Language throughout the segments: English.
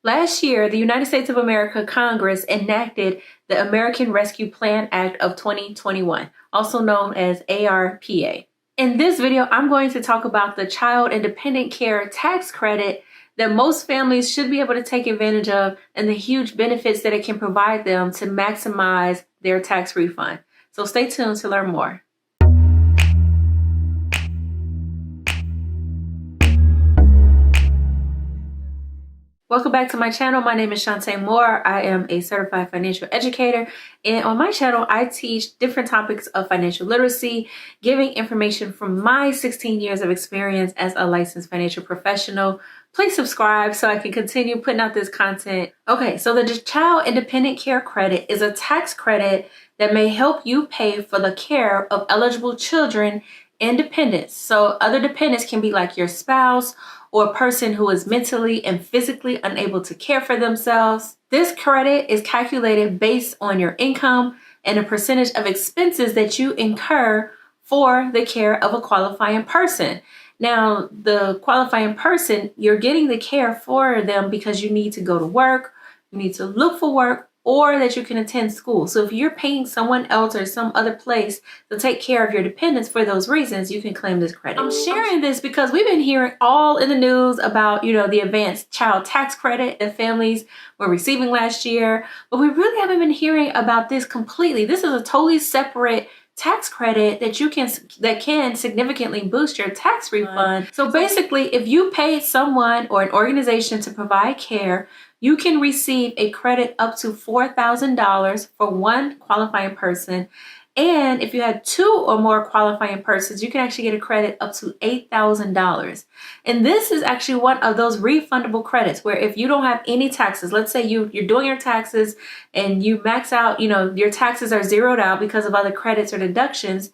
Last year, the United States of America Congress enacted the American Rescue Plan Act of 2021, also known as ARPA. In this video, I'm going to talk about the Child and Dependent Care Tax Credit that most families should be able to take advantage of and the huge benefits that it can provide them to maximize their tax refund. So stay tuned to learn more. Welcome back to my channel. My name is Shantae Moore. I am a certified financial educator, and on my channel, I teach different topics of financial literacy, giving information from my 16 years of experience as a licensed financial professional. Please subscribe so I can continue putting out this content. Okay, so the Child and Dependent Care Credit is a tax credit that may help you pay for the care of eligible children and dependents. So other dependents can be like your spouse or a person who is mentally and physically unable to care for themselves. This credit is calculated based on your income and a percentage of expenses that you incur for the care of a qualifying person. Now, the qualifying person, you're getting the care for them because you need to go to work, you need to look for work, or that you can attend school. So if you're paying someone else or some other place to take care of your dependents for those reasons, you can claim this credit. I'm sharing this because we've been hearing all in the news about, the advanced child tax credit that families were receiving last year, but we really haven't been hearing about this completely. This is a totally separate tax credit that can significantly boost your tax refund. So basically, if you pay someone or an organization to provide care, you can receive a credit up to $4,000 for one qualifying person. And if you had two or more qualifying persons, you can actually get a credit up to $8,000. And this is actually one of those refundable credits where if you don't have any taxes, let's say you're doing your taxes and you max out, your taxes are zeroed out because of other credits or deductions,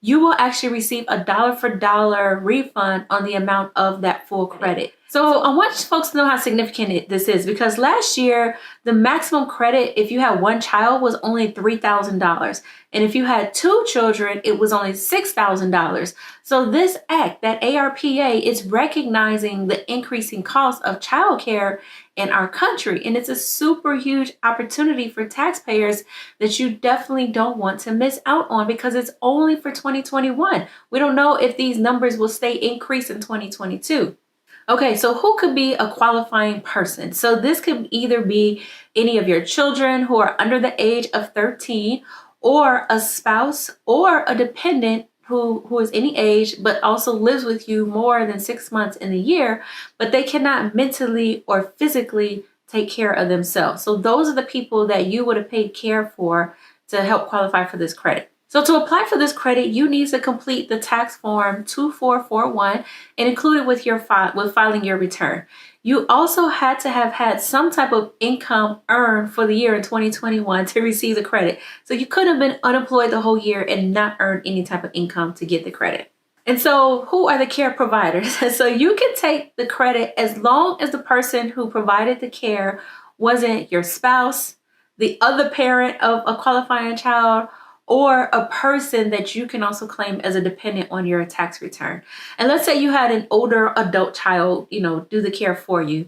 you will actually receive a dollar for dollar refund on the amount of that full credit. So I want folks to know how significant this is, because last year, the maximum credit, if you had one child, was only $3,000. And if you had two children, it was only $6,000. So this act, that ARPA, is recognizing the increasing cost of childcare in our country. And it's a super huge opportunity for taxpayers that you definitely don't want to miss out on, because it's only for 2021. We don't know if these numbers will stay increased in 2022. Okay, so who could be a qualifying person? So this could either be any of your children who are under the age of 13, or a spouse or a dependent who is any age but also lives with you more than 6 months in the year, but they cannot mentally or physically take care of themselves. So those are the people that you would have paid care for to help qualify for this credit. So to apply for this credit, you need to complete the tax form 2441 and include it with filing your return. You also had to have had some type of income earned for the year in 2021 to receive the credit. So you could have been unemployed the whole year and not earn any type of income to get the credit. And so who are the care providers? So you can take the credit as long as the person who provided the care wasn't your spouse, the other parent of a qualifying child, or a person that you can also claim as a dependent on your tax return. And let's say you had an older adult child, do the care for you,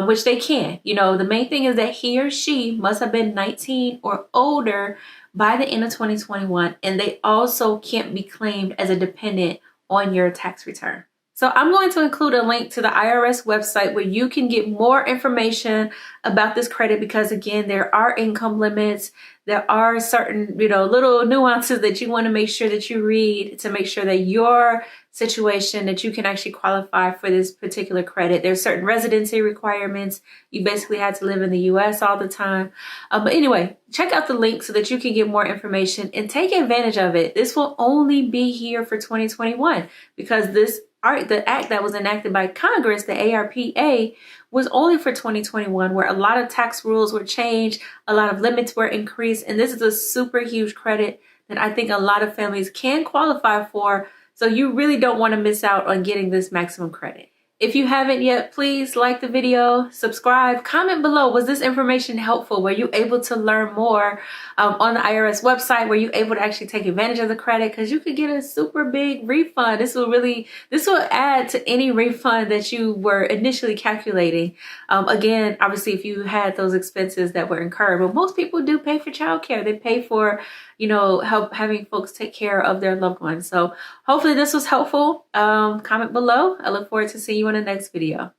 which they can. The main thing is that he or she must have been 19 or older by the end of 2021, and they also can't be claimed as a dependent on your tax return. So I'm going to include a link to the IRS website where you can get more information about this credit, because again, there are income limits. There are certain, little nuances that you want to make sure that you read to make sure that your situation, that you can actually qualify for this particular credit. There's certain residency requirements. You basically had to live in the US all the time. But anyway, check out the link so that you can get more information and take advantage of it. This will only be here for 2021 because the act that was enacted by Congress, the ARPA, was only for 2021, where a lot of tax rules were changed, a lot of limits were increased, and this is a super huge credit that I think a lot of families can qualify for. So you really don't want to miss out on getting this maximum credit. If you haven't yet, please like the video, subscribe, comment below. Was this information helpful? Were you able to learn more on the IRS website? Were you able to actually take advantage of the credit? Because you could get a super big refund. This will add to any refund that you were initially calculating. Again, obviously, if you had those expenses that were incurred, but most people do pay for childcare. They pay for, help having folks take care of their loved ones. So hopefully this was helpful. Comment below. I look forward to seeing you in the next video.